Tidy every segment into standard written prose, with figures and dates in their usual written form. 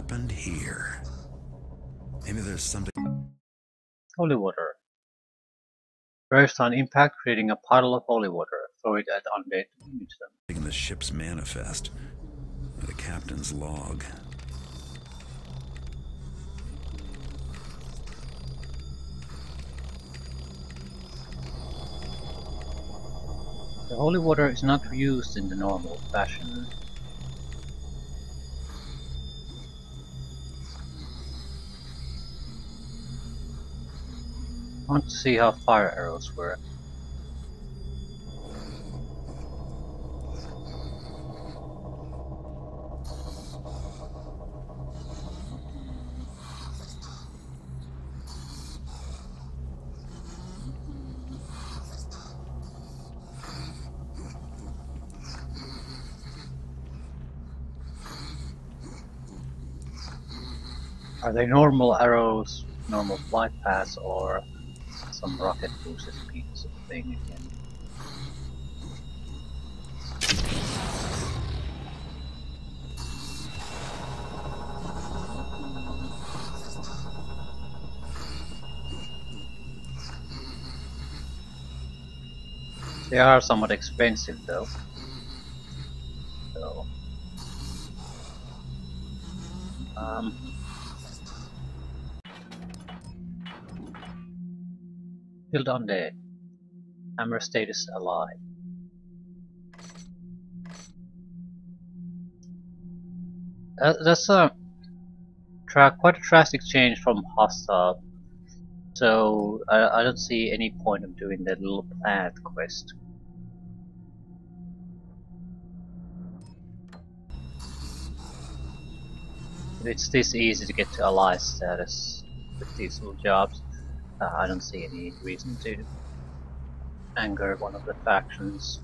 happened here? Maybe there's something. Holy water. Burst on impact, creating a puddle of holy water. Throw it at undead to damage them. In the ship's manifest, or the captain's log. The holy water is not used in the normal fashion. I want to see how fire arrows work. Are they normal arrows, normal flight paths, or some rocket boosted speed sort of thing again? They are somewhat expensive though. So, Killed undead. Hammer status alive. That's quite a drastic change from hostile. So I don't see any point of doing that little planet quest. If it's this easy to get to ally status with these little jobs, I don't see any reason to anger one of the factions.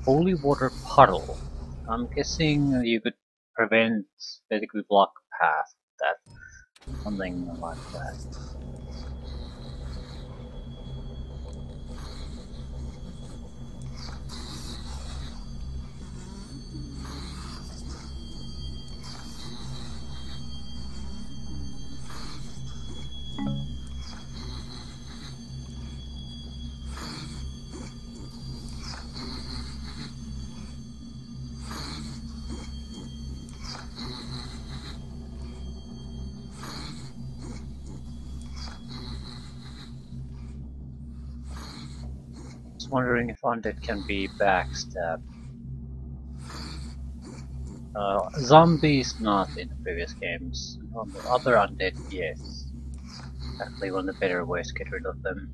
Holy water puddle. I'm guessing you could prevent, basically block path, that something like that. Just wondering if undead can be backstabbed. Zombies not in the previous games. Other undead, yes. Actually one of the better ways to get rid of them.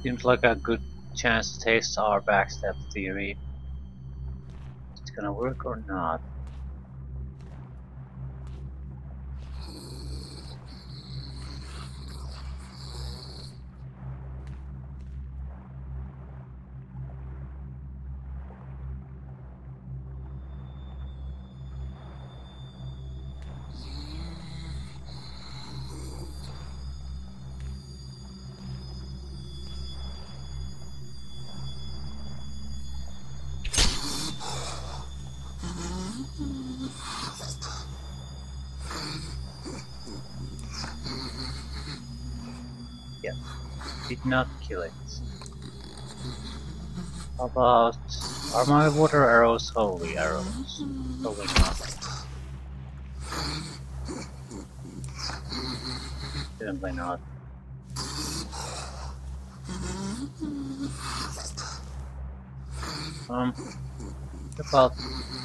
Seems like a good chance to test our backstab theory. It's gonna work or not. Yeah, did not kill it. How about, are my water arrows holy arrows? Probably not. Definitely not. What about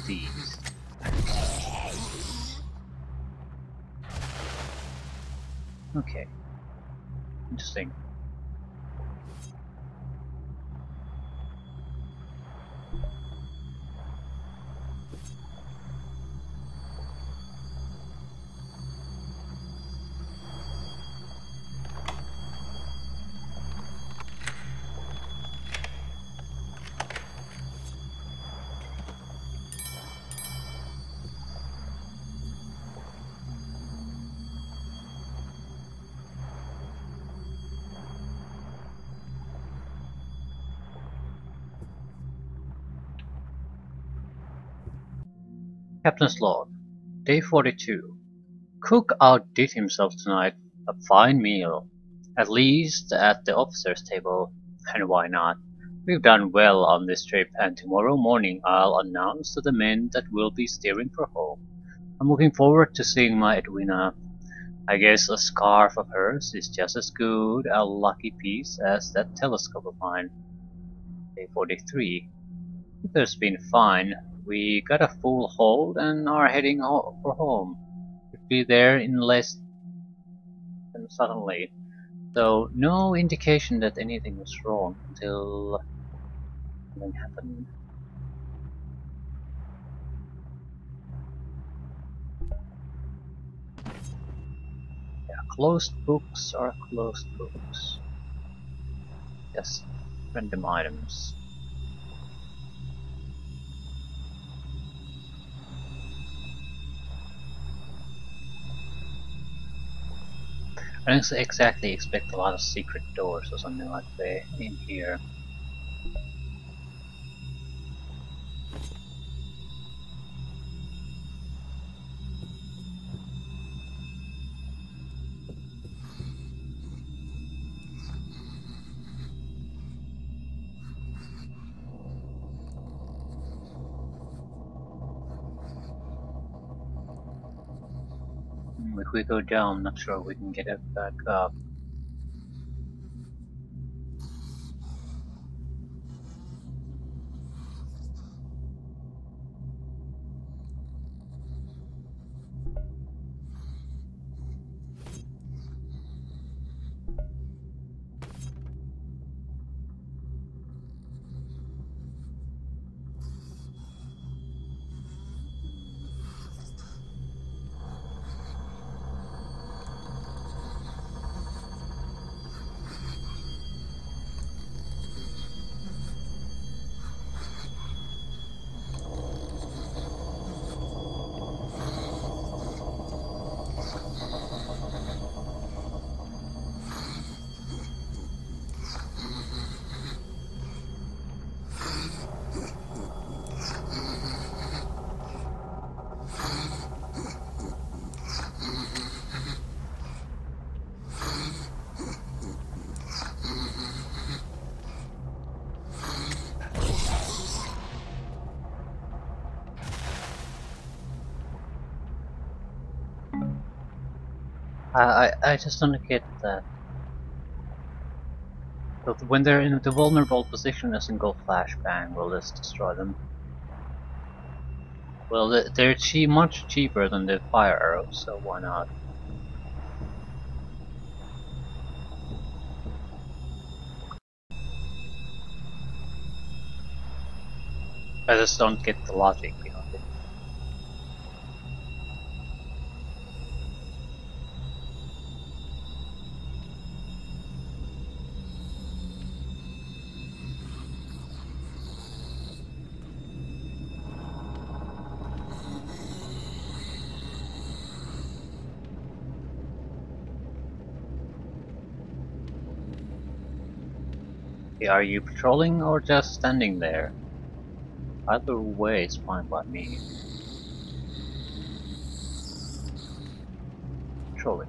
these? Okay, interesting. Captain's log, day 42. Cook outdid himself tonight. A fine meal. At least at the officers' table. And why not? We've done well on this trip, and tomorrow morning I'll announce to the men that we'll be steering for home. I'm looking forward to seeing my Edwina. I guess a scarf of hers is just as good a lucky piece as that telescope of mine. Day 43. Weather's been fine. We got a full hold and are heading for home. We'll be there in less than suddenly, though no indication that anything was wrong until something happened. Yeah, closed books are closed books. Just random items. I don't exactly expect a lot of secret doors or something like that in here. If we go down, I'm not sure we can get it back up. I just don't get that. But when they're in the vulnerable position, a single flashbang will just destroy them. Well, they're much cheaper than the fire arrows, so why not? I just don't get the logic behind it. Are you patrolling or just standing there? Either way is fine by me. Patrolling.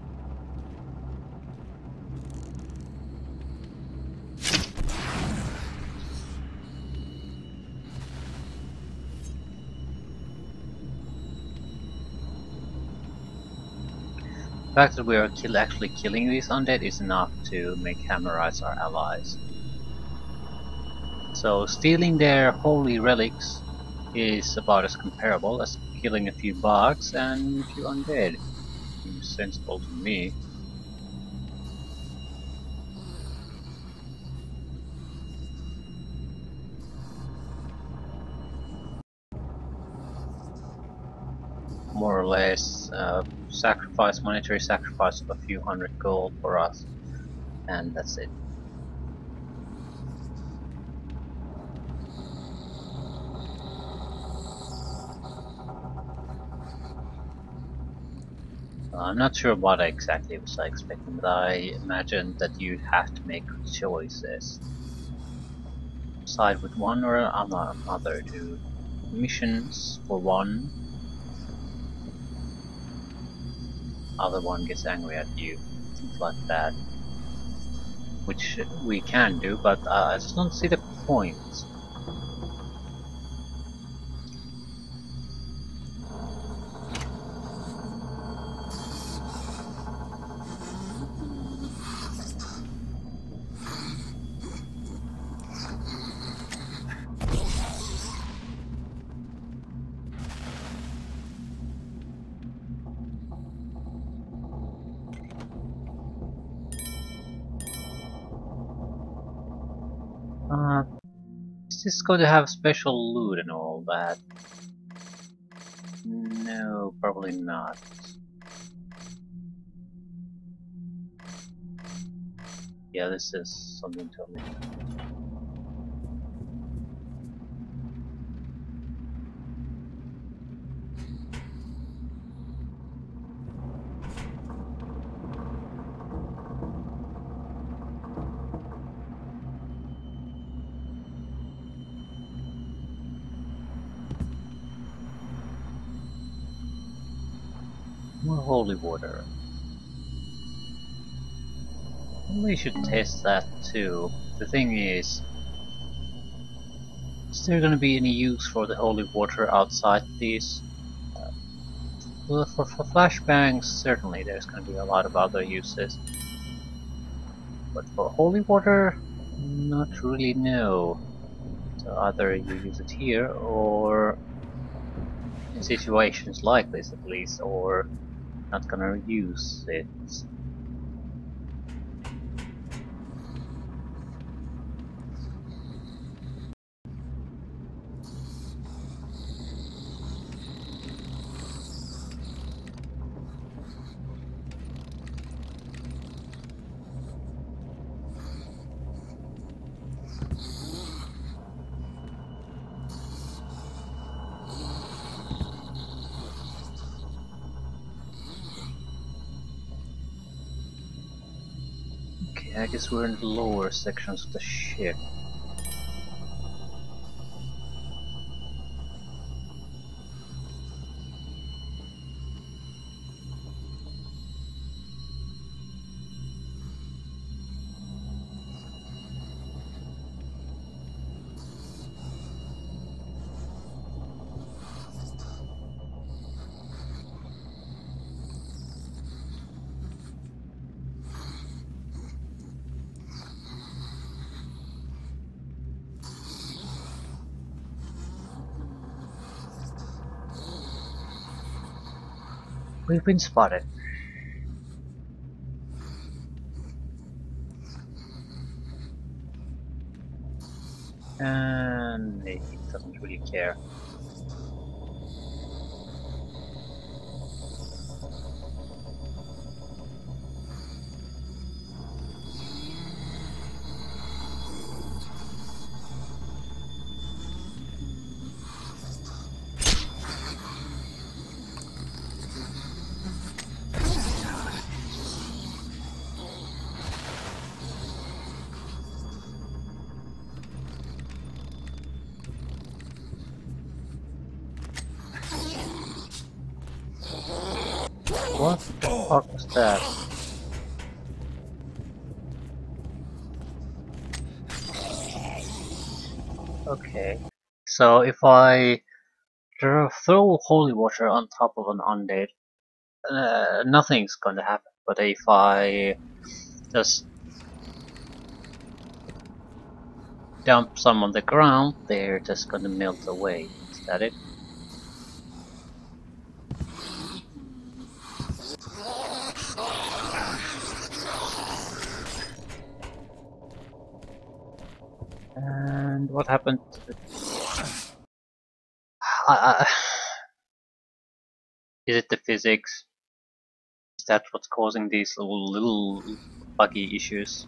The fact that we are actually killing these undead is enough to make Hammerites our allies. So stealing their holy relics is about as comparable as killing a few bugs and a few undead. Seems sensible to me. More or less, monetary sacrifice of a few hundred gold for us, and that's it. I'm not sure what exactly was I expecting, but I imagined that you'd have to make choices. Side with one or another. Do missions for one, other one gets angry at you, things like that. Which we can do, but I just don't see the point. Is this going to have special loot and all that? No, probably not. Yeah, this is something totally different. More holy water. We should test that too. The thing is there gonna be any use for the holy water outside these? Well, for flashbangs, certainly there's gonna be a lot of other uses. But for holy water, not really, no. So either you use it here, or in situations like this at least, or not gonna use it. Okay, I guess we're in the lower sections of the ship. We've been spotted. And it doesn't really care. What the fuck was that? Okay. So if I throw holy water on top of an undead, nothing's going to happen. But if I just dump some on the ground, they're just gonna melt away. Is that it? And what happened to the... Is it the physics? Is that what's causing these little buggy issues?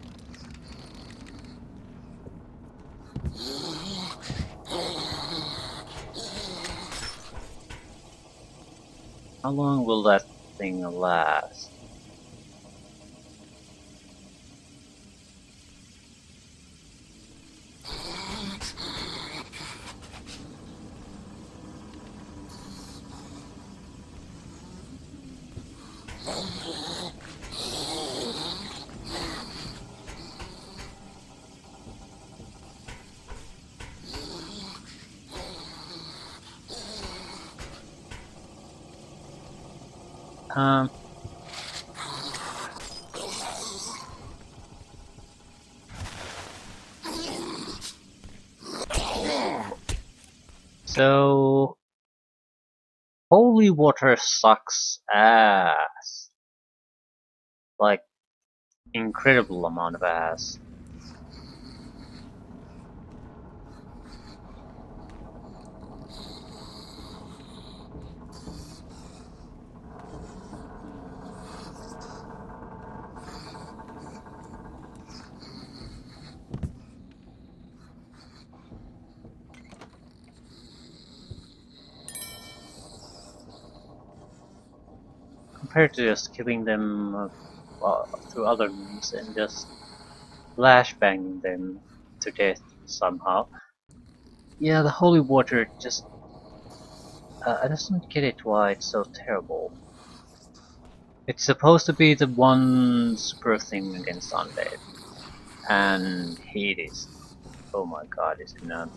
How long will that thing last? So holy water sucks ass. Like incredible amount of ass. Compared to just killing them through other means and just flashbanging them to death somehow. Yeah, the holy water just... I just don't get it why it's so terrible. It's supposed to be the one super thing against undead. And Hades. Oh my god, is it not?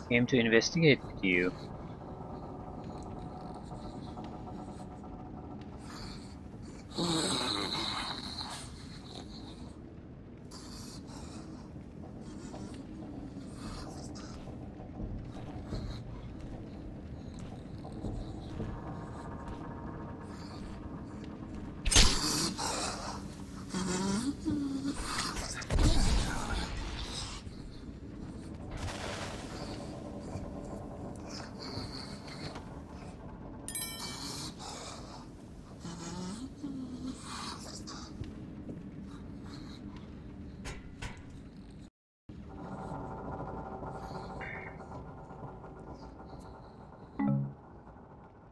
Came to investigate with you.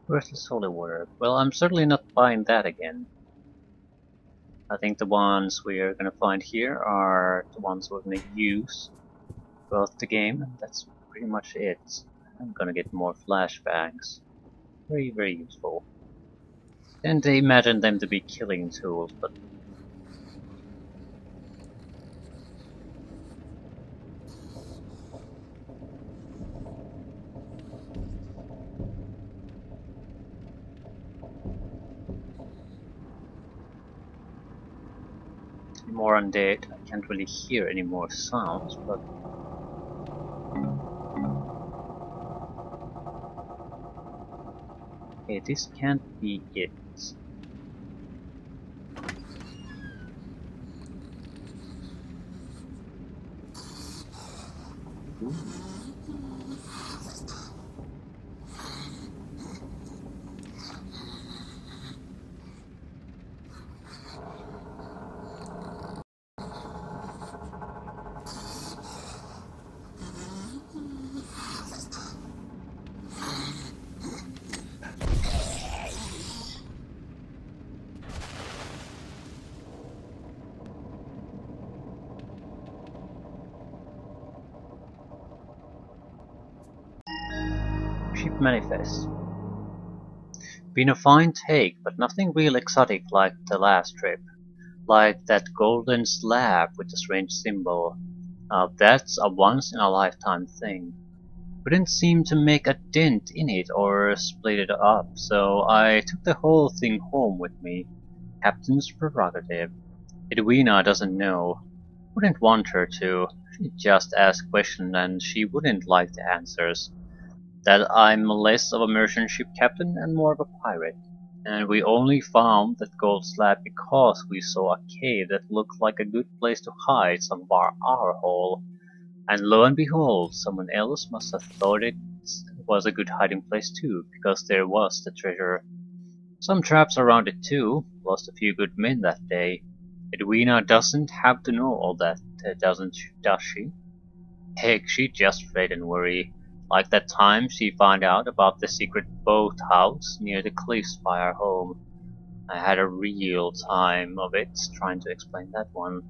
Where's this holy water? Well, I'm certainly not buying that again. I think the ones we are gonna find here are the ones we're gonna use throughout the game, and that's pretty much it. I'm gonna get more flashbangs. Very, very useful. And I imagine them to be killing tools, but more undead. I can't really hear any more sounds, but okay, this can't be it. Ship manifest. Been a fine take, but nothing real exotic like the last trip. Like that golden slab with the strange symbol. That's a once-in-a-lifetime thing. Couldn't seem to make a dent in it or split it up, so I took the whole thing home with me. Captain's prerogative. Edwina doesn't know. Wouldn't want her to. She'd just ask questions and she wouldn't like the answers. That I'm less of a merchant ship captain and more of a pirate. And we only found that gold slab because we saw a cave that looked like a good place to hide some of our haul. And lo and behold, someone else must have thought it was a good hiding place too, because there was the treasure. Some traps around it too, lost a few good men that day. Edwina doesn't have to know all that, does she? Heck, she just fret and worry. Like that time she found out about the secret boathouse near the cliffs by our home. I had a real time of it trying to explain that one.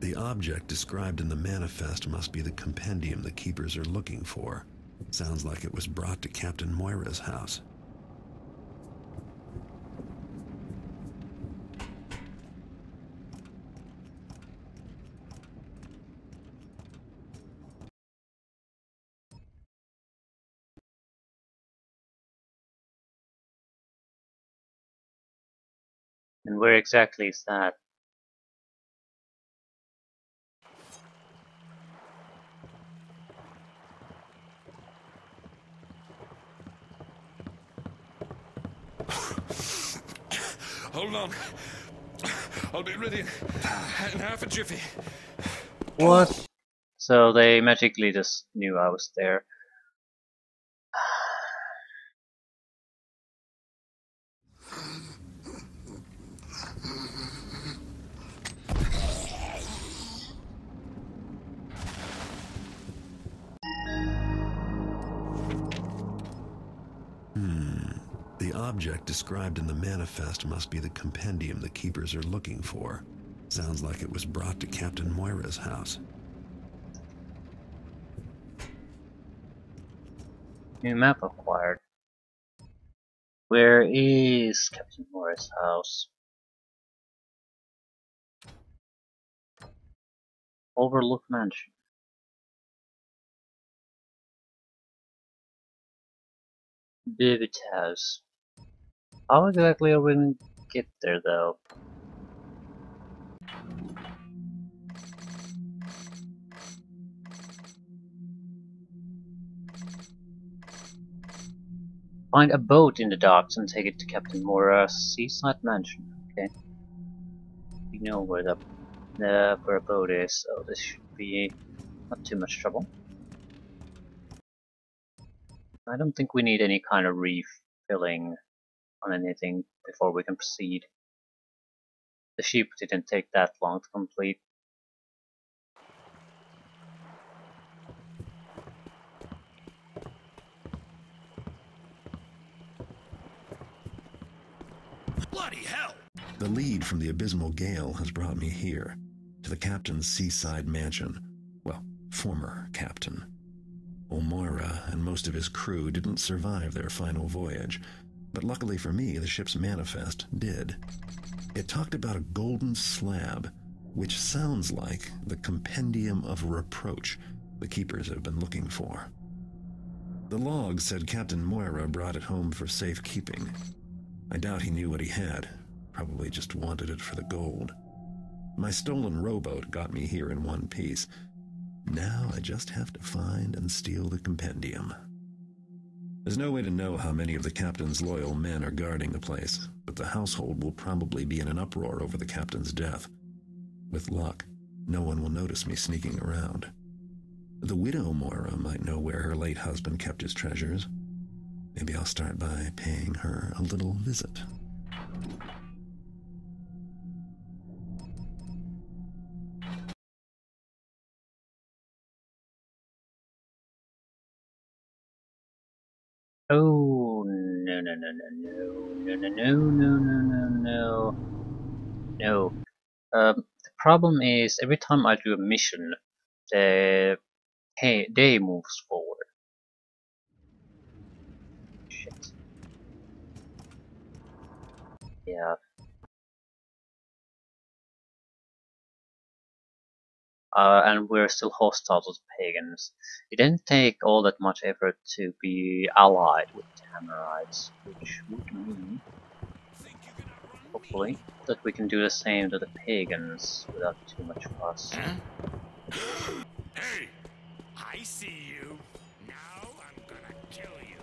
The object described in the manifest must be the compendium the keepers are looking for. Sounds like it was brought to Captain Moira's house. And where exactly is that? Hold on. I'll be ready in half a jiffy. What? So they magically just knew I was there. The object described in the manifest must be the compendium the keepers are looking for. Sounds like it was brought to Captain Moira's house. New map acquired. Where is Captain Morris' house? Overlook Mansion. Vivid house. How exactly are we gonna get there though? Find a boat in the docks and take it to Captain Mora's seaside mansion. Okay. We know where where a boat is, so this should be not too much trouble. I don't think we need any kind of refilling on anything before we can proceed. The ship didn't take that long to complete. Bloody hell! The lead from the abysmal gale has brought me here, to the captain's seaside mansion. Well, former captain. Moira and most of his crew didn't survive their final voyage, but luckily for me, the ship's manifest did. It talked about a golden slab, which sounds like the compendium of reproach the keepers have been looking for. The log said Captain Moira brought it home for safekeeping. I doubt he knew what he had, probably just wanted it for the gold. My stolen rowboat got me here in one piece. Now I just have to find and steal the compendium. There's no way to know how many of the captain's loyal men are guarding the place, but the household will probably be in an uproar over the captain's death. With luck, no one will notice me sneaking around. The widow Moira might know where her late husband kept his treasures. Maybe I'll start by paying her a little visit. Oh no no no no no no no no no no no no. The problem is every time I do a mission, the day moves forward. Yeah. And we're still hostile to the pagans. It didn't take all that much effort to be allied with the Hammerites, which would mean, hopefully, that we can do the same to the pagans without too much fuss. Huh? Hey! I see you. Now I'm gonna kill you.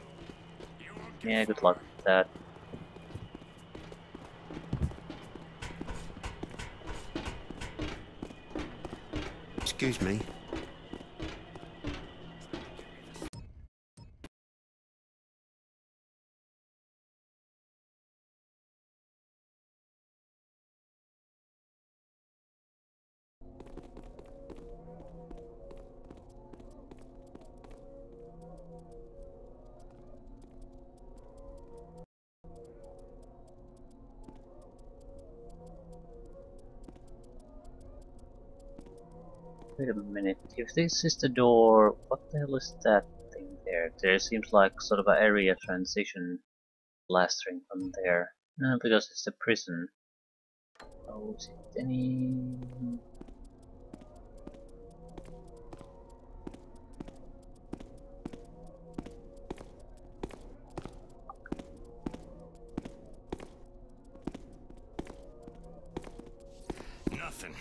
You won't get Yeah, good far. luck with that. Excuse me. Wait a minute, if this is the door, what the hell is that thing there? There seems like sort of an area transition blastering from there. Because it's the prison. Oh, is it any... Nothing.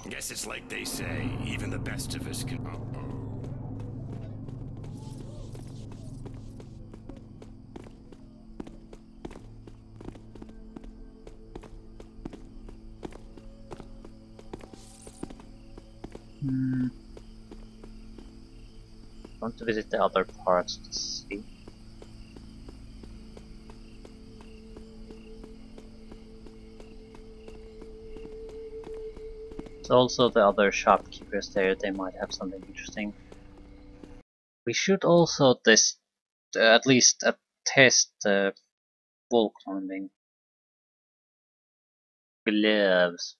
Guess it's like they say, even the best of us can. Uh-oh. Want to visit the other parts to see. So also the other shopkeepers there, they might have something interesting. We should also test, at least test wall climbing. Gloves.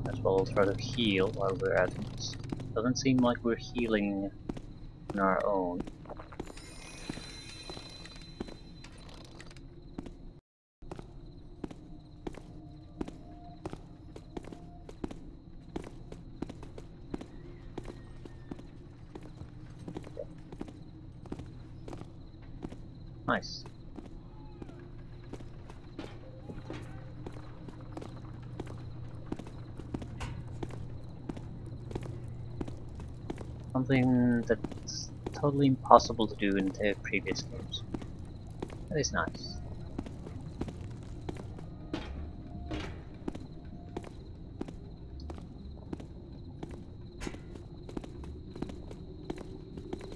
As well try to heal while we're at it. Doesn't seem like we're healing on our own. Nice. Something that's totally impossible to do in the previous games. That is nice.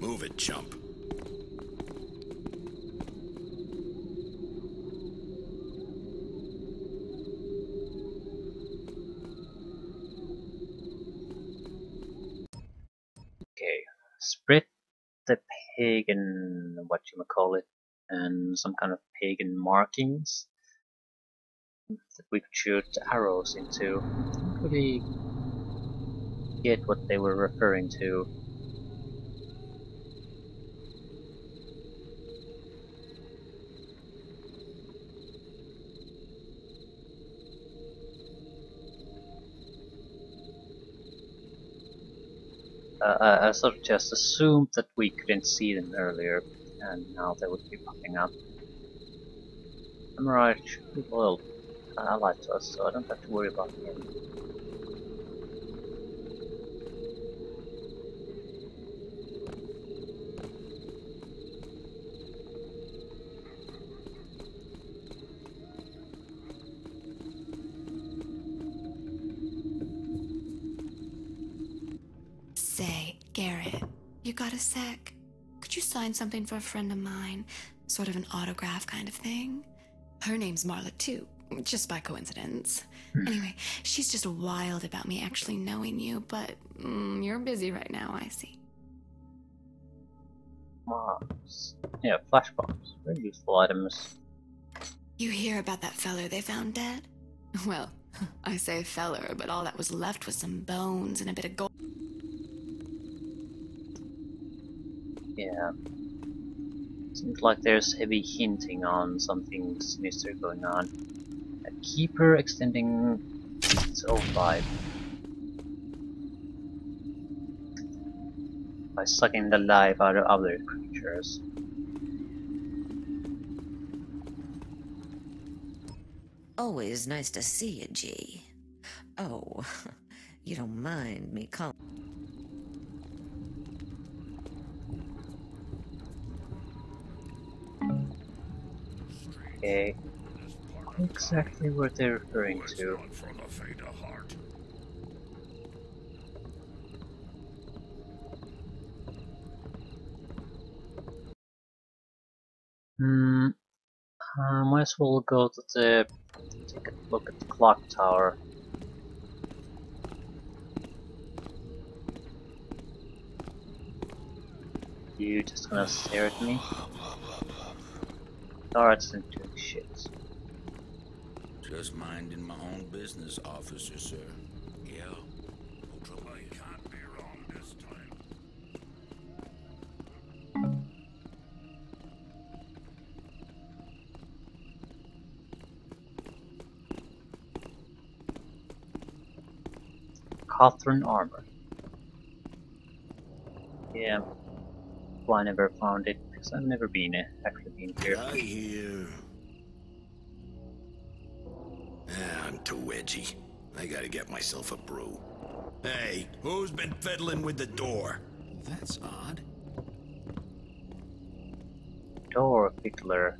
Move it, chump. Okay, spread the pagan, whatchamacallit, and some kind of pagan markings that we could shoot arrows into. I don't really get what they were referring to. I sort of just assumed that we couldn't see them earlier, and now they would be popping up. Samurai should be loyal ally to us, so I don't have to worry about him. Say, Garrett, you got a sec? Could you sign something for a friend of mine? Sort of an autograph kind of thing? Her name's Marla too, just by coincidence. Anyway, she's just wild about me actually knowing you, but you're busy right now, I see. Bombs. Yeah, flash bombs. Very useful items. You hear about that feller they found dead? Well, I say feller, but all that was left was some bones and a bit of gold. Yeah. Seems like there's heavy hinting on something sinister going on. A keeper extending its own life by sucking the life out of other creatures. Always nice to see you, G. Oh, you don't mind me calling. Okay, what exactly were they referring to? Not for the faint of heart. Might as well go to take a look at the clock tower. You just gonna stare at me? Guards and doing shit. Just minding my own business, officer, sir. Yeah. I can't be wrong this time. Catherine armor. Yeah. Well, I never found it because I've never actually been here. I hear. I'm too edgy. I gotta get myself a brew. Hey, who's been fiddling with the door? That's odd. Door fiddler.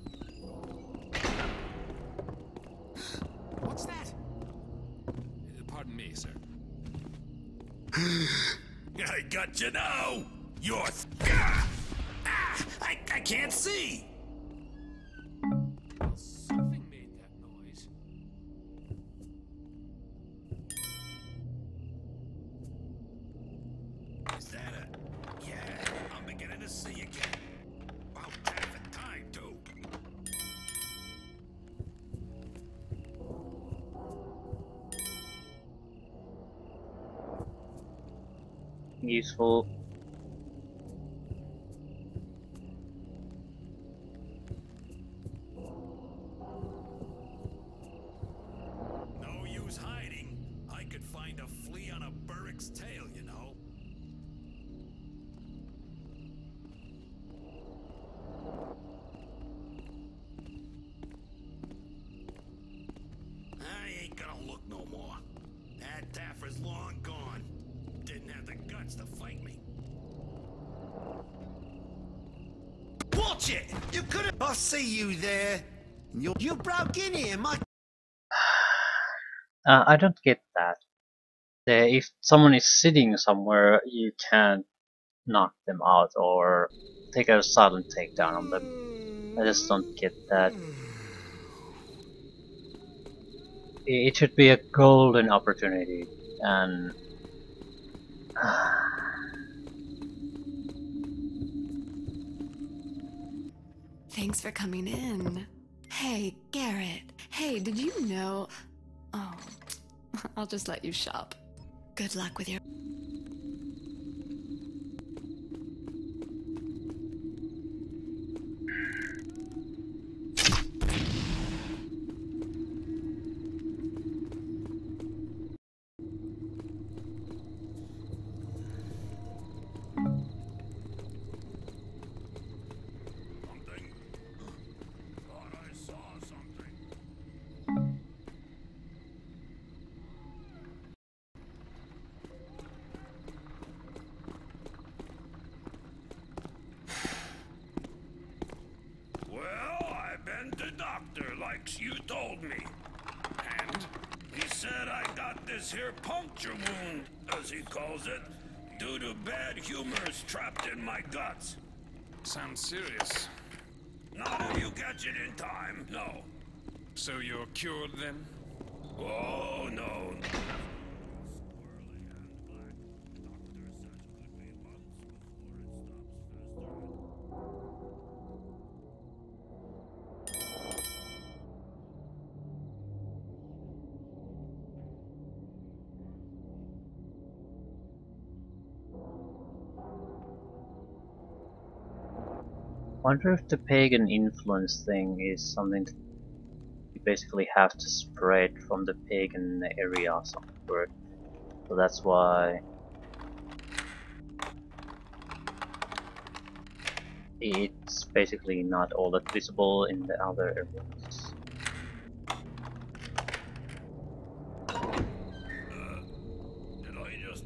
What's that? Pardon me, sir. I got you now! You're I can't see! Something made that noise. Is that a... Yeah, I'm beginning to see again. About half the time, too. Useful. No use hiding. I could find a flea on a burrick's tail, you know. I ain't gonna look no more. That Taffer's long gone. Didn't have the guts to fight me. Bullshit! You could've... I'll see you there. You broke in here, my... I don't get that. If someone is sitting somewhere, you can't knock them out or take a silent takedown on them. I just don't get that. It should be a golden opportunity, and Thanks for coming in. Hey, Garrett. Hey, did you know? Oh, I'll just let you shop. Good luck with your. Something. Thought I saw something. Well, I've been to doctor like you told me. And he said I got this here puncture wound, as he calls it, due to bad humors trapped in my guts. Sounds serious. Not if you catch it in time, no. So you're cured then? Oh, no. Wonder if the pagan influence thing is something that you basically have to spread from the pagan area somewhere. So that's why it's basically not all that visible in the other areas. Did I just...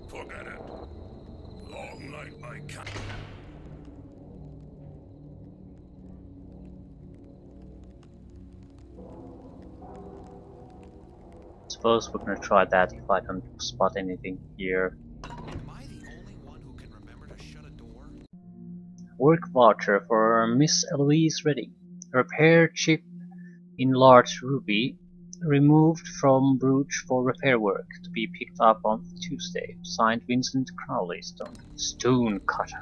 Forget it. Long night, I can't... Suppose we're gonna try that if I don't spot anything here. Am I the only one who can remember to shut a door? Work voucher for Miss Eloise Redding. Repair chip in large ruby removed from brooch for repair work to be picked up on Tuesday. Signed Vincent Crowley, Stone Cutter.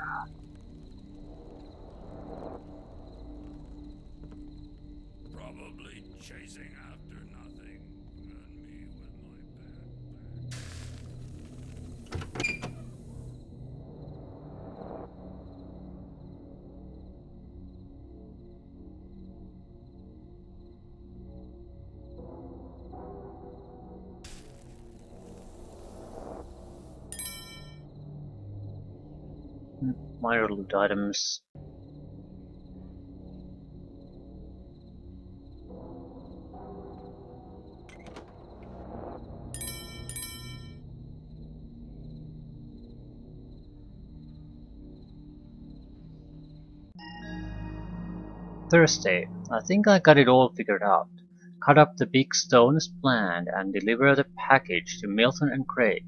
Probably chasing after nothing. And me with my backpack. Minor loot items. Thursday. I think I got it all figured out. Cut up the big stone as planned and deliver the package to Milton and Craig.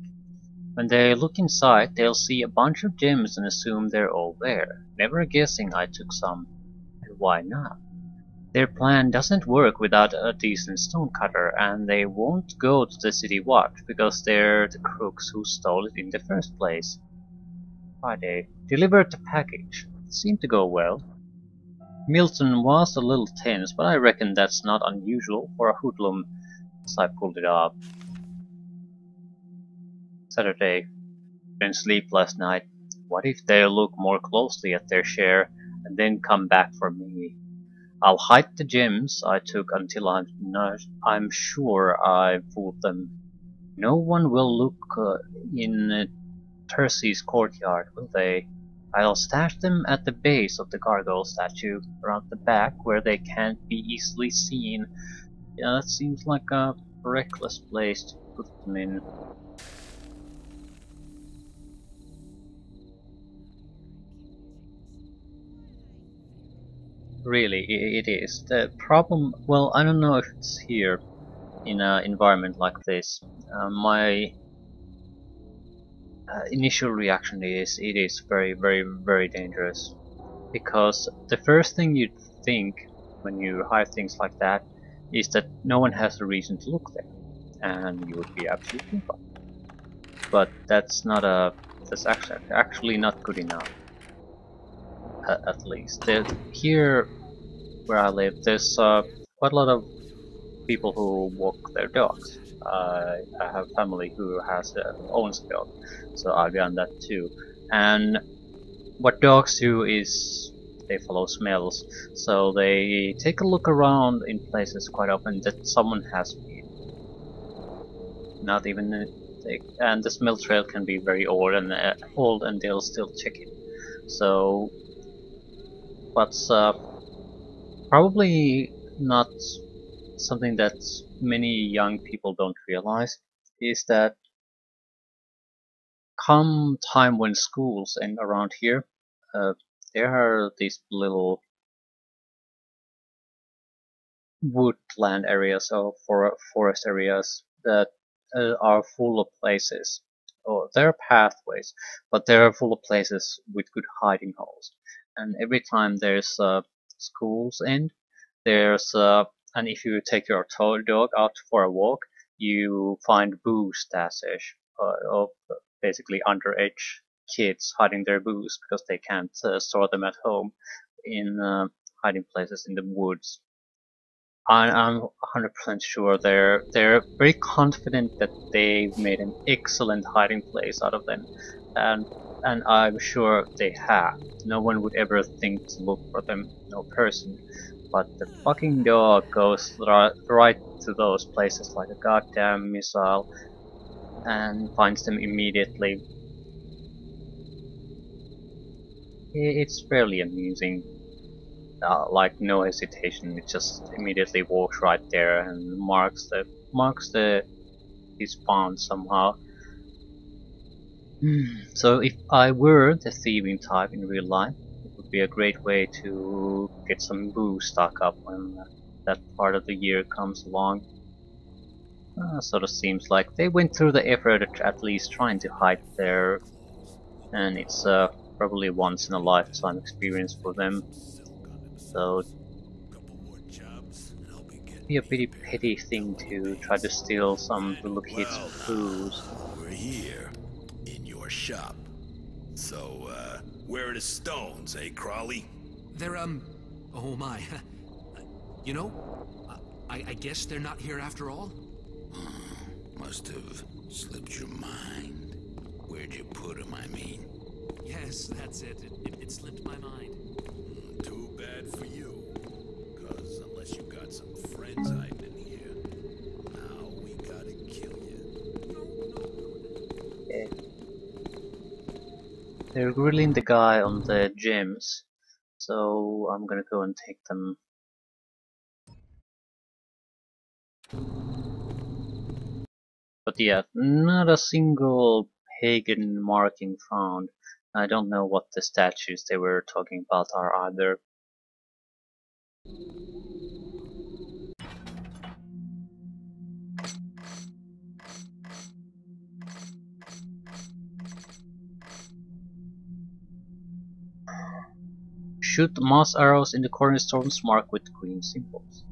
When they look inside, they'll see a bunch of gems and assume they're all there, never guessing I took some. And why not? Their plan doesn't work without a decent stonecutter, and they won't go to the city watch because they're the crooks who stole it in the first place. Friday. Delivered the package. It seemed to go well. Milton was a little tense, but I reckon that's not unusual for a hoodlum, as I pulled it up. Saturday. Didn't sleep last night. What if they look more closely at their share and then come back for me? I'll hide the gems I took until I'm sure I fooled them. No one will look in Tercy's courtyard, will they? I'll stash them at the base of the gargoyle statue, around the back where they can't be easily seen. Yeah, that seems like a reckless place to put them in. Really, it is. The problem, well, I don't know if it's here in an environment like this. My initial reaction is it is very, very, very dangerous. Because the first thing you'd think when you hide things like that is that no one has a reason to look there, and you would be absolutely fine. But that's not that's actually not good enough. At least here where I live, there's quite a lot of people who walk their dogs. I have family who owns a dog, so I've done that too. And what dogs do is they follow smells, so they take a look around in places quite often that someone has been. Not even and the smell trail can be very old, and they'll still check it. So, what's probably not something that many young people don't realize is that come time when schools end around here, uh, there are these little woodland areas or forest areas that are full of places. Or there are pathways, but they are full of places with good hiding holes. And every time there's schools end, there's and if you take your dog out for a walk, you find booze stashes of basically underage kids hiding their booze because they can't store them at home in hiding places in the woods. I'm 100% sure they're very confident that they've made an excellent hiding place out of them, and I'm sure they have. No one would ever think to look for them, no person. But the fucking dog goes right to those places like a goddamn missile and finds them immediately. It's fairly amusing. Like no hesitation, it just immediately walks right there and marks his spawn somehow. So if I were the thieving type in real life, it would be a great way to get some booze stock up when that part of the year comes along. Sort of seems like they went through the effort at least trying to hide there, and it's probably once in a lifetime experience for them. So be a pretty petty thing to try to steal some little kid's booze. We're here, in your shop. So, where are the stones, eh, Crawley? They're, oh my. You know, I guess they're not here after all? Must have slipped your mind. Where'd you put them, I mean? Yes, that's it. It slipped my mind. Too bad for you. Cause unless you got some friends hiding in here, now we gotta kill you. Yeah. They're grilling the guy on the gems, so I'm gonna go and take them. But yeah, not a single pagan marking found. I don't know what the statues they were talking about are either. Shoot moss arrows in the cornerstones marked with green symbols.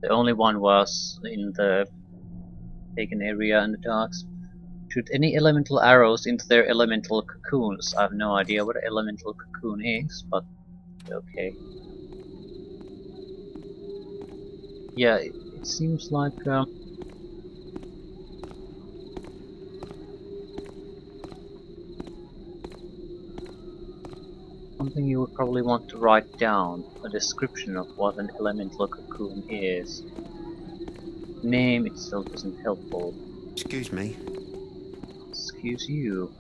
The only one was in the pagan area in the docks. Shoot any elemental arrows into their elemental cocoons. I have no idea what an elemental cocoon is, but okay. Yeah, it seems like something you would probably want to write down, a description of what an elemental cocoon is. Name itself isn't helpful. Excuse me. Excuse you.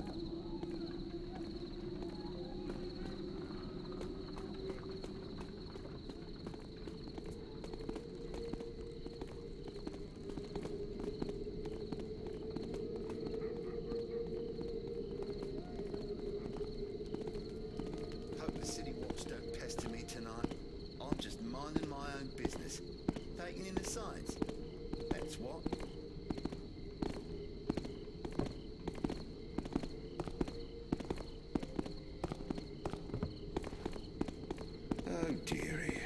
Hope the city watch don't pester me tonight. I'm just minding my own business. Taking in the signs. That's what. Oh dearie.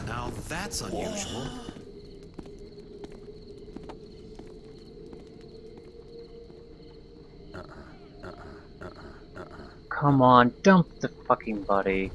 Now that's unusual. Come on, dump the fucking body.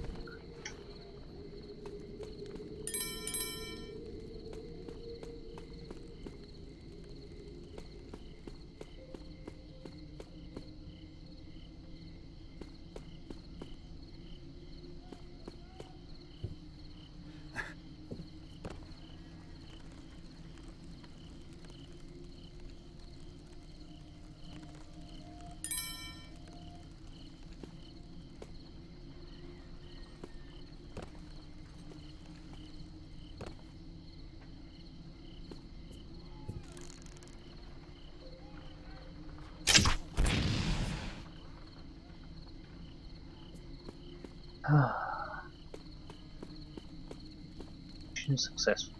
Mission successful.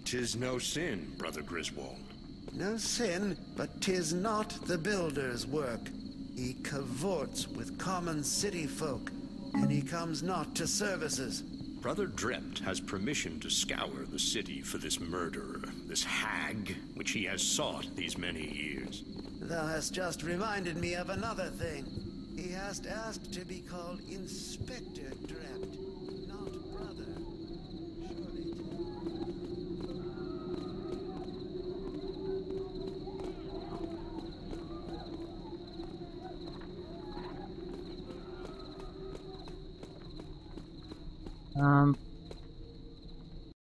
Tis no sin, Brother Griswold. No sin, but 'tis not the builder's work. He cavorts with common city folk, and he comes not to services. Brother Drept has permission to scour the city for this murderer, this hag, which he has sought these many years. Thou hast just reminded me of another thing. He has asked to be called Inspector Drept, not brother. Surely.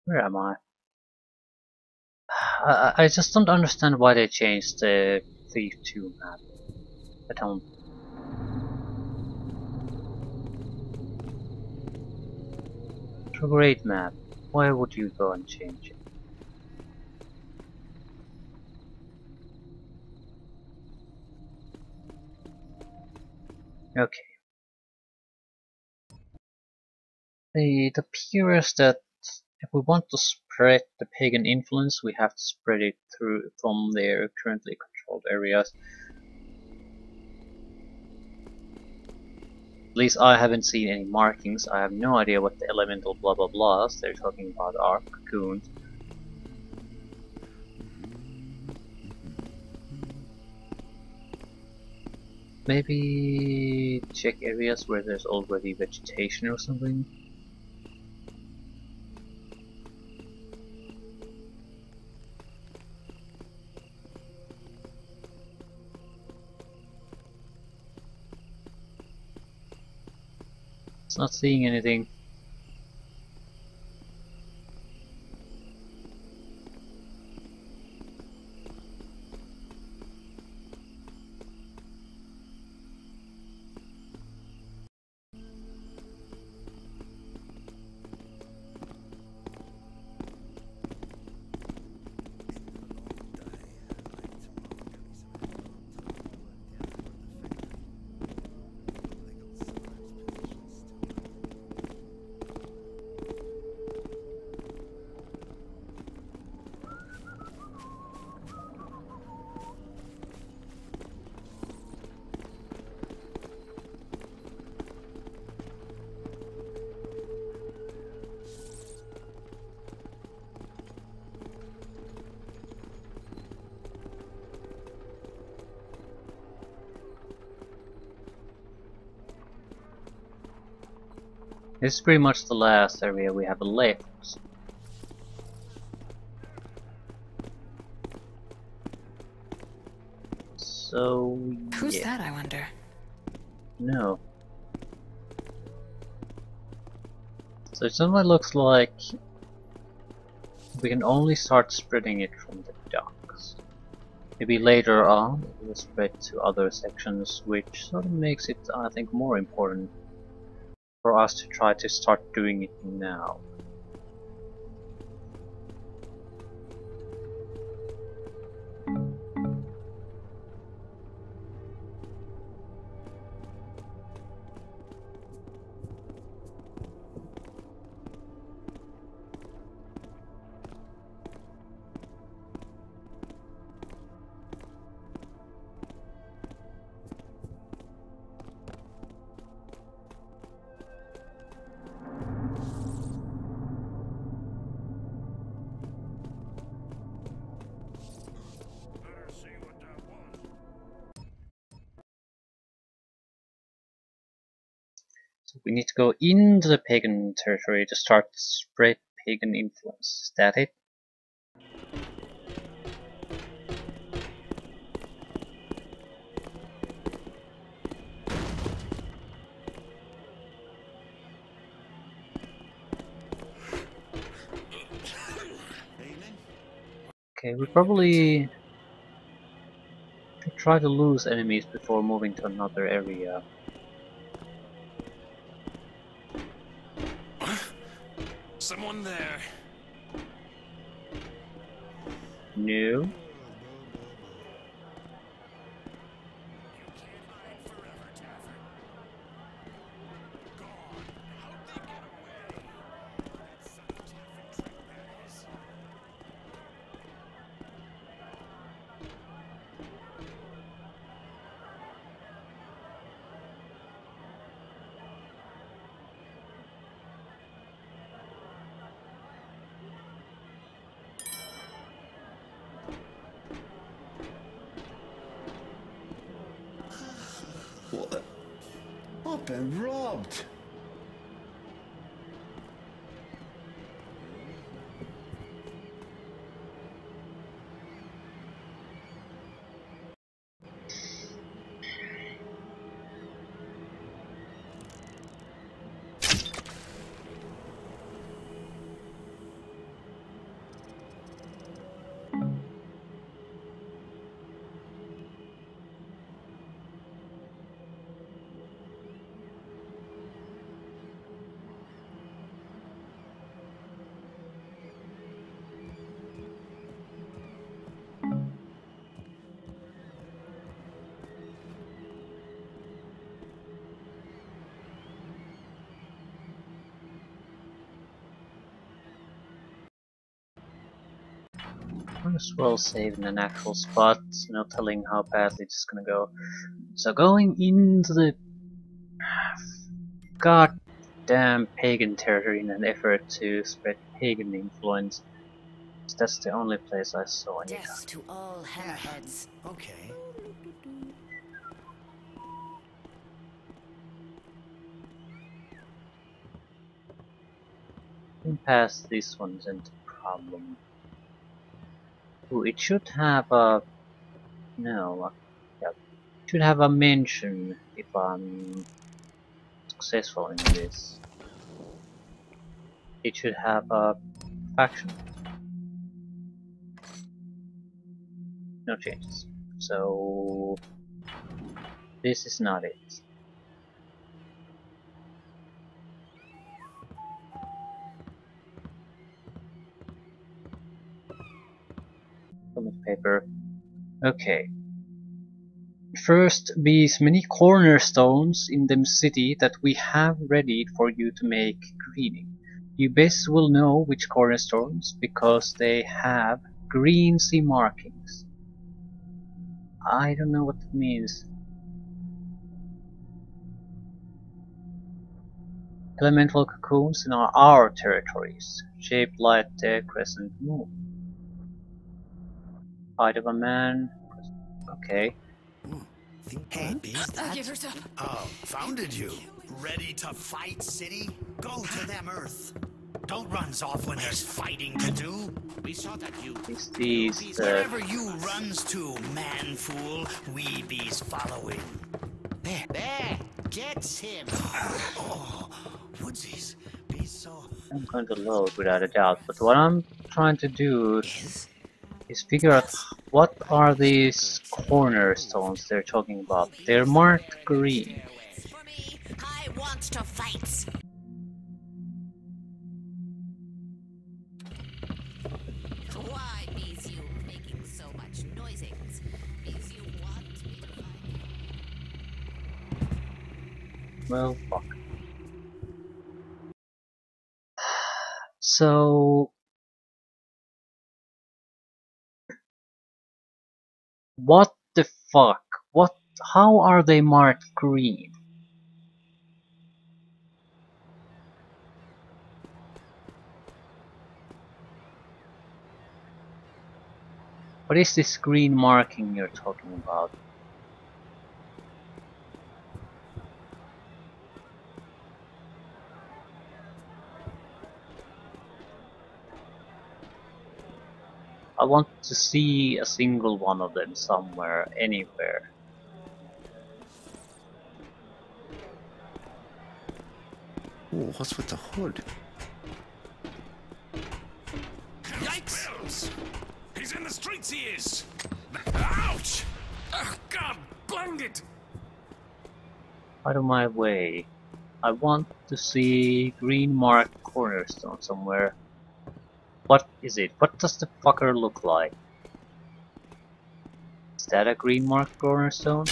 Where am I? I just don't understand why they changed the Thief 2 map. I don't. It's a great map. Why would you go and change it? Okay. It appears that if we want to spread the pagan influence, we have to spread it through from their currently controlled areas. At least I haven't seen any markings. I have no idea what the elemental blah blah blahs they're talking about are. Cocoons. Maybe check areas where there's already vegetation or something. It's not seeing anything. This is pretty much the last area we have left. So Who's yeah. that, I wonder? No. So it suddenly looks like we can only start spreading it from the docks. Maybe later on it will spread to other sections, which sort of makes it, I think, more important for us to try to start doing it now. So we need to go into the pagan territory to start to spread pagan influence. Is that it? Okay, we probably should try to lose enemies before moving to another area. Someone there. No. been robbed. Might as well save in an actual spot, no telling how badly it's gonna go. So going into the goddamn pagan territory in an effort to spread pagan influence. That's the only place I saw any. Death to all hammerheads. Okay. Pass this one isn't a problem. Ooh, it should have a no. Yeah, it should have a mention if I'm successful in this. It should have a faction. No changes. So this is not it. Comic paper. Okay. First, be as many cornerstones in the city that we have ready for you to make greening. You best will know which cornerstones because they have green sea markings. I don't know what that means. Elemental cocoons in our territories, shaped like the crescent moon. Height of a man. Okay. Hey, Biz, I'll give her some. Oh, founded you. Ready to fight, city? Go to them, Earth. Don't runs off when there's fighting to do. We saw that you... Is these Wherever you runs to, man fool, we be's following. There, gets him. Oh, woodsies, be so... I'm going to load without a doubt, but what I'm trying to do is figure out what are these cornerstones they're talking about. They're marked green. For me, I want to fight. Why is you making so much noisings? Is you want me to fight? Well, fuck. So... what the fuck? What? How are they marked green? What is this green marking you're talking about? I want to see a single one of them somewhere, anywhere. Oh, what's with the hood? Yikes! He's in the streets, he is! Ouch! Oh, God, bang it! Out of my way. I want to see green marked cornerstone somewhere. What is it? What does the fucker look like? Is that a green marked cornerstone?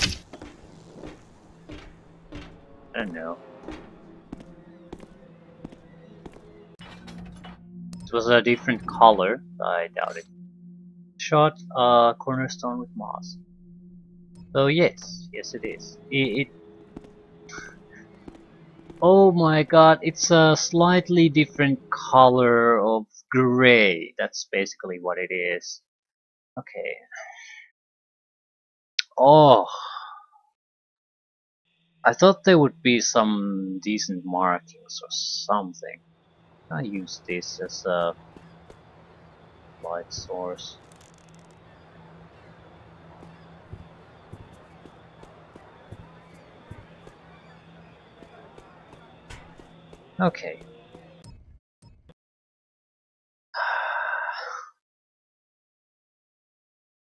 I don't know. It was a different color, I doubt it. Shot a cornerstone with moss. So yes, yes it is. Oh my god, it's a slightly different color of gray. That's basically what it is. Okay. Oh. I thought there would be some decent markings or something. I use this as a light source. Okay.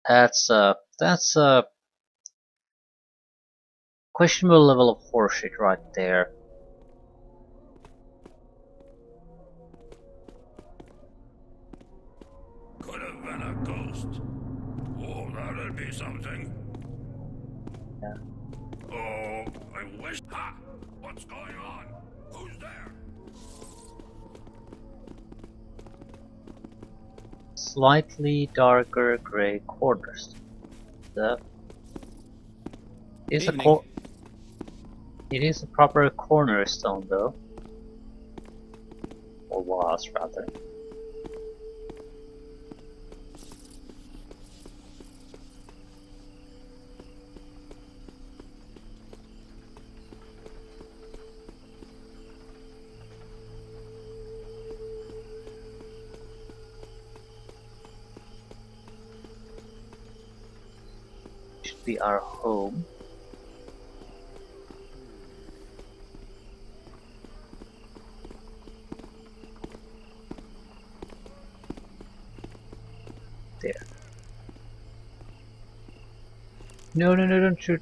That's a questionable level of horseshit right there. Could have been a ghost. Oh, that'd be something. Yeah. Oh, I wish. Ha! What's going on? Who's there? Slightly darker grey corners. The is a it is a proper cornerstone though. Or was rather. Should be our home. There. No, don't shoot.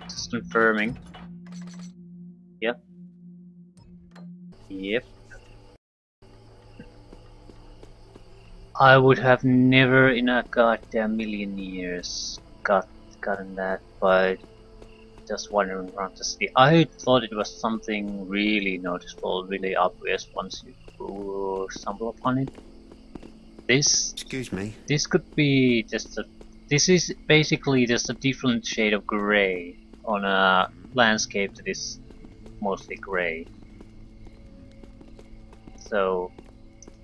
Just confirming. Yep. Yep. I would have never in a goddamn million years gotten that, but just wandering around the city. I thought it was something really noticeable, really obvious once you stumble upon it. Excuse me. This could be just a. This is basically just a different shade of grey on a landscape that is mostly grey. So,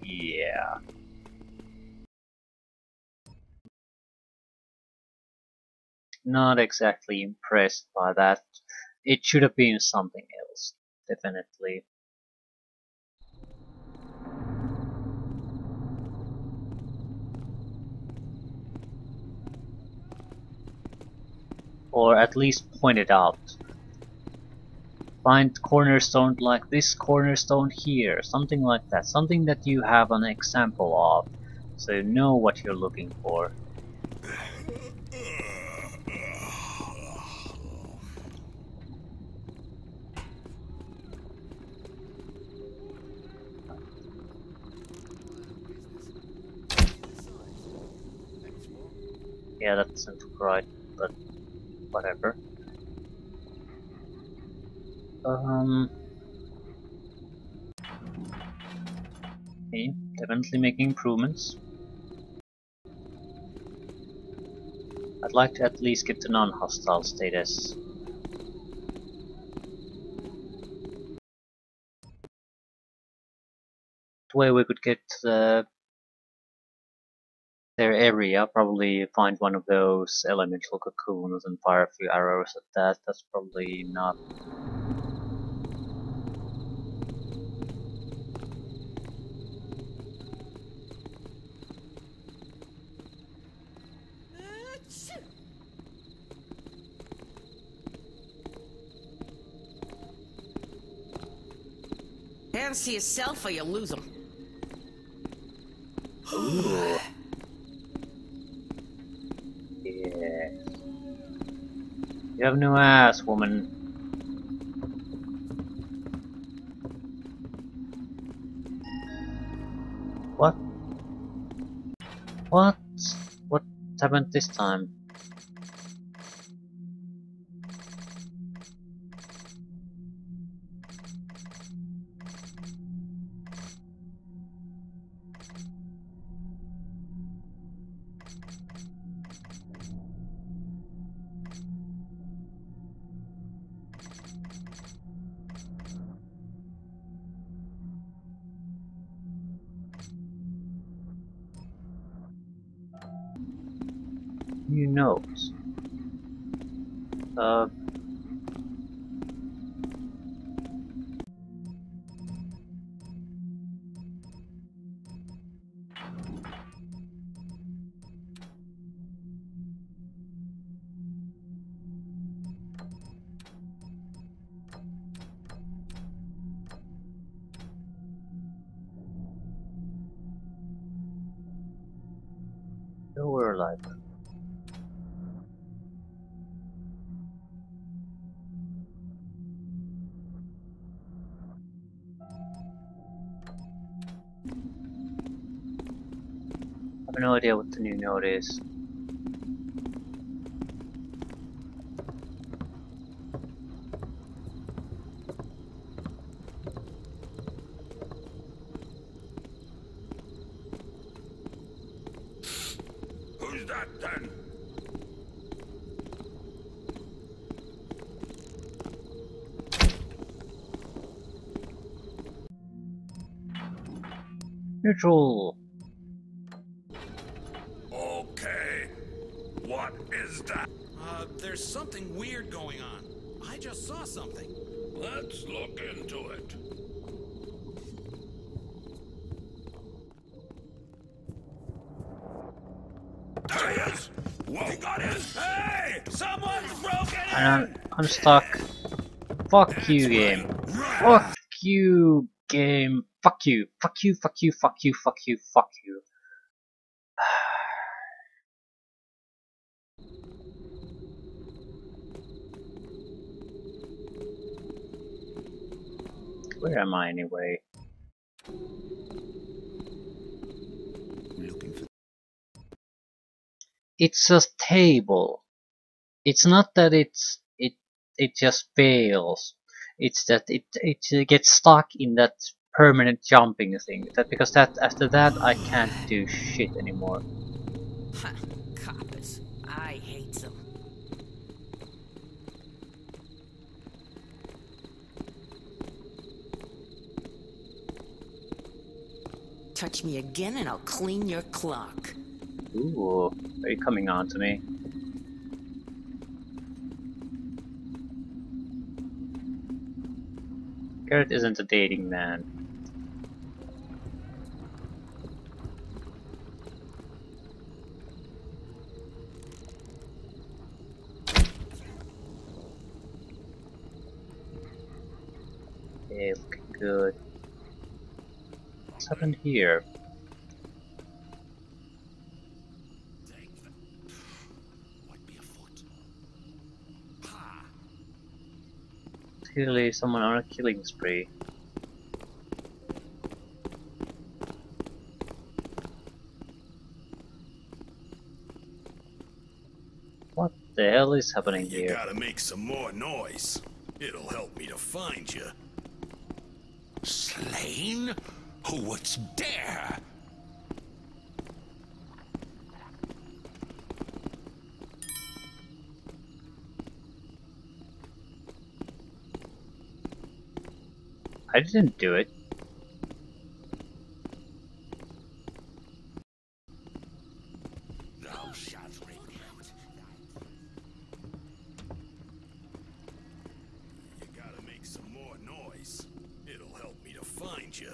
yeah. Not exactly impressed by that. It should have been something else, definitely. Or at least pointed out. Find cornerstone like this cornerstone here, something like that. Something that you have an example of, so you know what you're looking for. Yeah, that doesn't look right, but whatever. Okay, definitely making improvements. I'd like to at least get to non-hostile status. The way we could get their area, probably find one of those elemental cocoons and fire a few arrows at that. That's probably not. Hands to yourself or you lose them. Ooh. Yeah. You have no ass, woman. What? What? What happened this time? knows? Uh, lower library. I have no idea what the new note is. Who's that then? Neutral. Okay. What is that? There's something weird going on. I just saw something. Let's look into it. There he is! Whoa, got in! Hey! Someone's broken in! And I'm stuck. Fuck you, game. Fuck you, game. Fuck you. Fuck you, fuck you, fuck you, fuck you, fuck you. Where am I anyway? Looking for It's a table. It's not that it just fails. It's that it gets stuck in that permanent jumping thing. Because after that I can't do shit anymore. Ha, coppers. I hate them. Touch me again and I'll clean your clock. Ooh, are you coming on to me? Garrett isn't a dating man. Okay, looking good. What's happened here? Clearly someone on a killing spree. What the hell is happening You here? gotta make some more noise. It'll help me to find you. Slain? Who would dare? I didn't do it. Thou shalt repent. You gotta make some more noise. It'll help me to find you.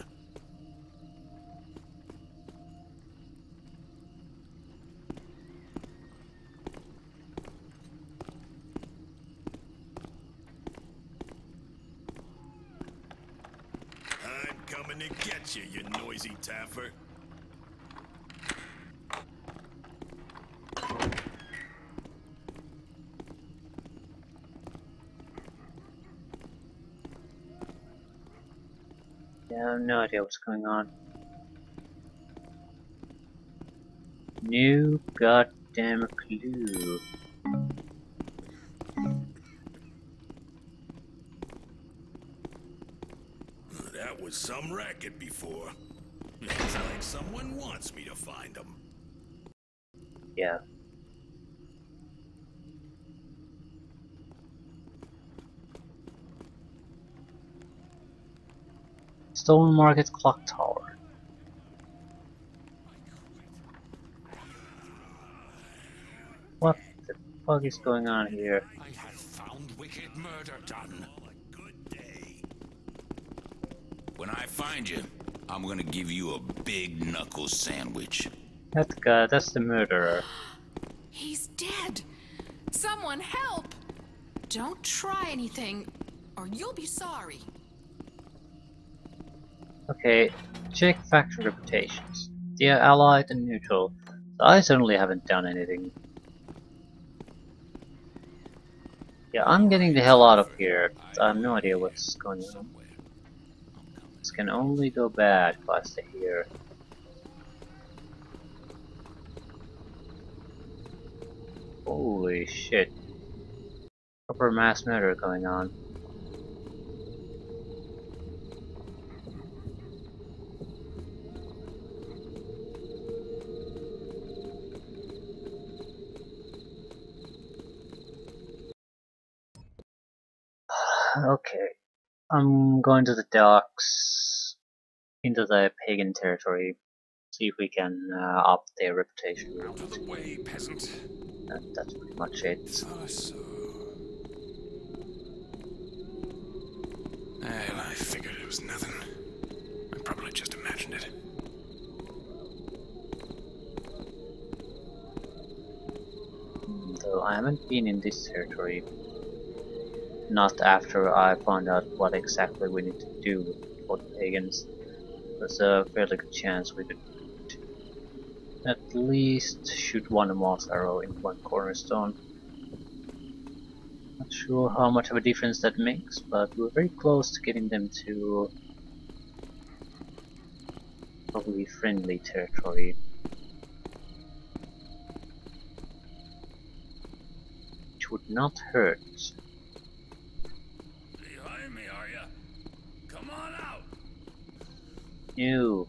I'm coming to get you, you noisy taffer. Yeah, I have no idea what's going on. No goddamn clue. That was some racket before. It's like someone wants me to find them. Yeah. Stone Market Clock Tower. What fuck is going on here? I have found wicked murder done. When I find you, I'm gonna give you a big knuckle sandwich. That guy, that's the murderer. He's dead. Someone help! Don't try anything, or you'll be sorry. Okay, check factory reputations. They are allied and neutral. So I certainly haven't done anything. Yeah, I'm getting the hell out of here. I have no idea what's going on. This can only go bad if I stay here. Holy shit. Proper mass murder going on. Okay, I'm going to the docks, into the pagan territory, see if we can up their reputation. Out of the way, peasant. That's pretty much it. Well, I figured it was nothing. I probably just imagined it. Though I haven't been in this territory. Not after I found out what exactly we need to do for the pagans. There's a fairly good chance we could at least shoot one moss arrow in one cornerstone. Not sure how much of a difference that makes, but we're very close to getting them to probably friendly territory. Which would not hurt. Behind me, are ya? Come on out! Ew.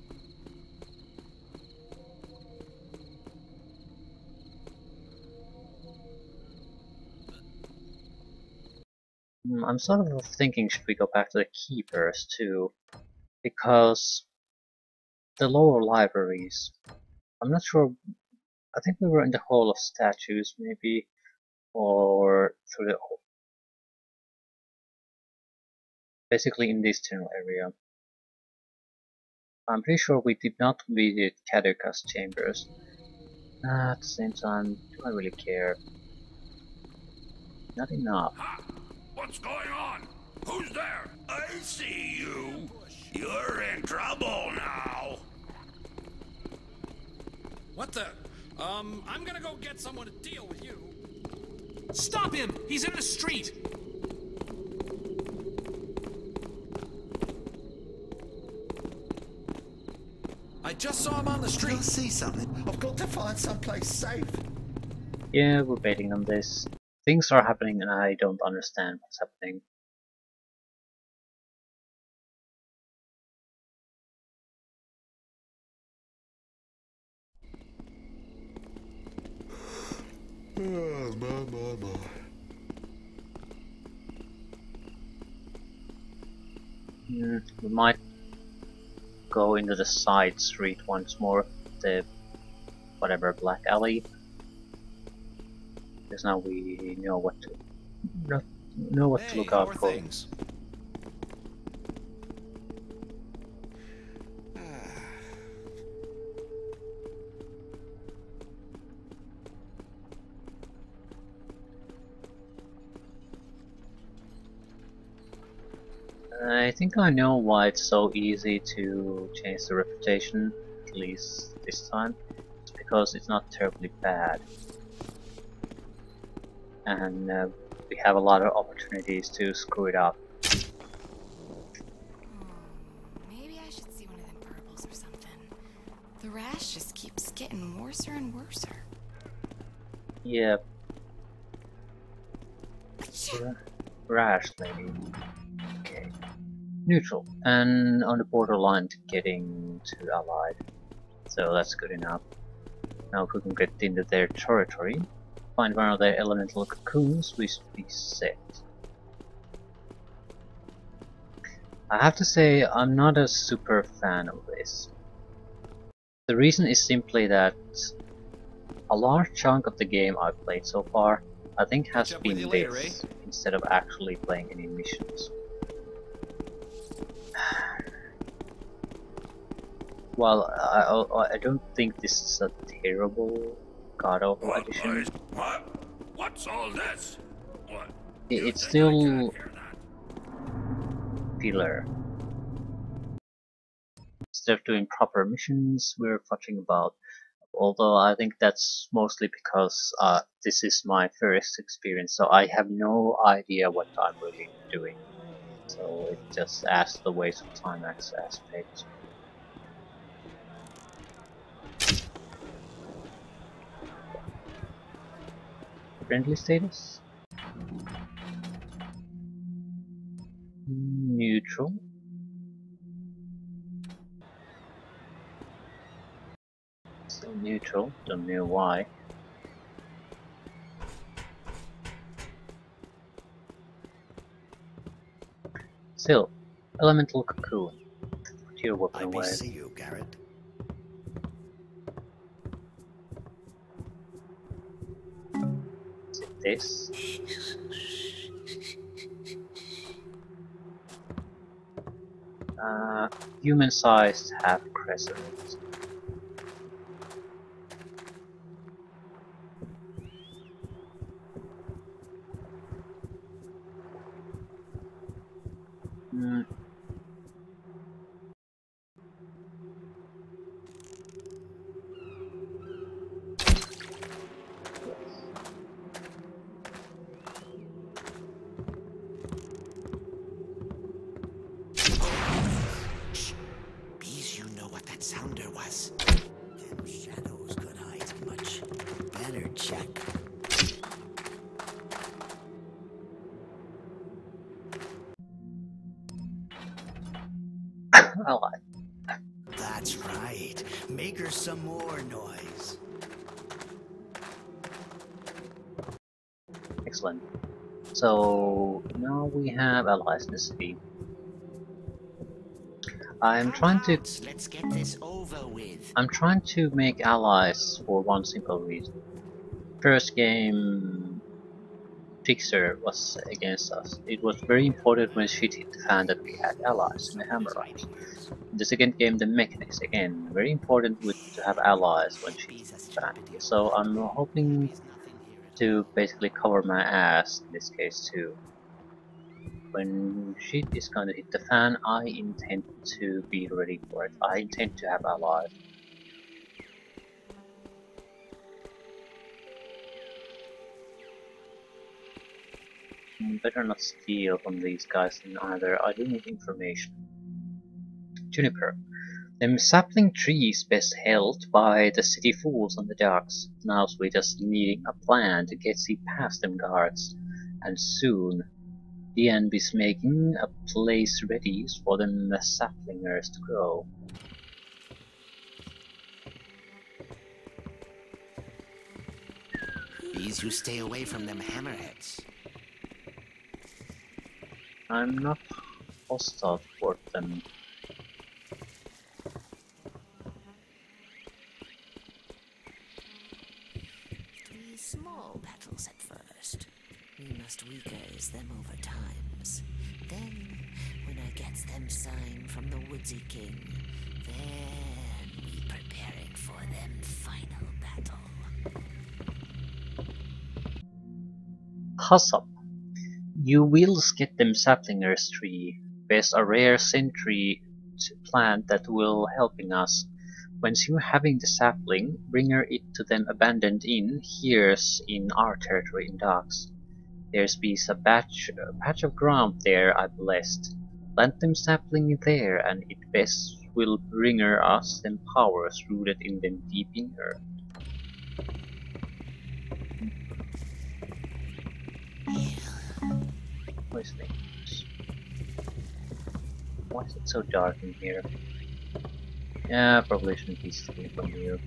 I'm sort of thinking, should we go back to the keepers too? Because the lower libraries, I'm not sure, I think we were in the Hall of Statues maybe, or through the, basically in this tunnel area. I'm pretty sure we did not visit Caduceus chambers. At the same time, do I really care? Not enough. Ha! What's going on? Who's there? I see you. You're in trouble now. What the? I'm gonna go get someone to deal with you. Stop him! He's in the street! I just saw him on the I'll street. see something. I've got to find someplace safe. Yeah, we're baiting on this. Things are happening and I don't understand what's happening. We might go into the side street once more, the whatever black alley, because now we know what to look out for. Things? I think I know why it's so easy to change the reputation, at least this time. It's because it's not terribly bad. And we have a lot of opportunities to screw it up. Maybe I should see one of them purples or something. The rash just keeps getting worser and worser. Yeah. Rash lady. Okay. Neutral. And on the borderline to getting to allied. So that's good enough. Now if we can get into their territory, find one of their elemental cocoons, we should be set. I have to say, I'm not a super fan of this. The reason is simply that a large chunk of the game I've played so far I think has Catch up been with you later, this instead of actually playing any missions. Well, I don't think this is a terrible God Awful edition. What? What's all this? What? It's still filler. Instead of doing proper missions, we're fussing about. Although I think that's mostly because this is my first experience, so I have no idea what I'm really doing. So it just adds the waste of time aspect. Friendly status? Neutral. So neutral, don't know why. Still, elemental cocoon. Put your weapon away. see you, Garrett. Is it this? Human-sized half crescent. Bees, you know what that sounder was. Them shadows could hide much. Better check. I like. That's right. Make her some more noise. Excellent. So now we have allies in the city. I'm trying to make allies for one simple reason. First game Fixer was against us. It was very important when shit hit the fan that we had allies in the Hammerite. In the second game, the Mechanics, again, very important to have allies when shit hit the fan. So I'm hoping to basically cover my ass in this case too. When shit is going to hit the fan, I intend to be ready for it. I intend to have allies. Better not steal from these guys either. I do need information. Juniper. Them sapling trees best held by the city fools on the docks. Now we just needing a plan to get see past them guards. And soon, the end is making a place ready for them saplingers to grow. Bees, you stay away from them hammerheads. I'm not hostile toward them. Three small battles at first. We must weakers them over times. Then, when I gets them sign from the Woodsy King, then we preparing for them final battle. Hussop. You will get them saplingers tree. Best a rare century plant that will helping us. Once you having the sapling, bring her it to them abandoned inn here's in our territory in docks. There's be a patch of ground there I blessed. Plant them sapling there, and it best will bring her us them powers rooted in them deep in earth. Poisoning. Why is it so dark in here? Yeah, probably shouldn't be stealing from you.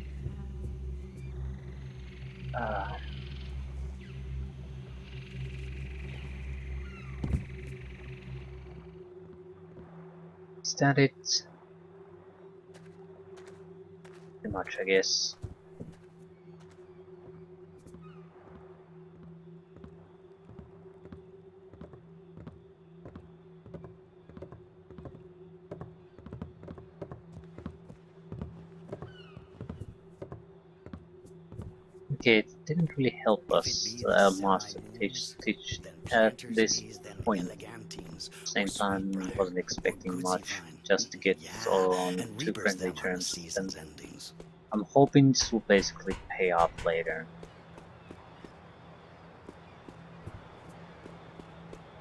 Is that it? Pretty much, I guess. Okay, it didn't really help us master teach at this point. Same time, wasn't expecting much, just to get on to friendly terms. And I'm hoping this will basically pay off later.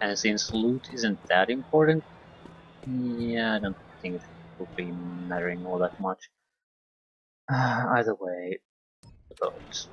And since loot isn't that important, yeah, I don't think it will be mattering all that much. Either way, the boat.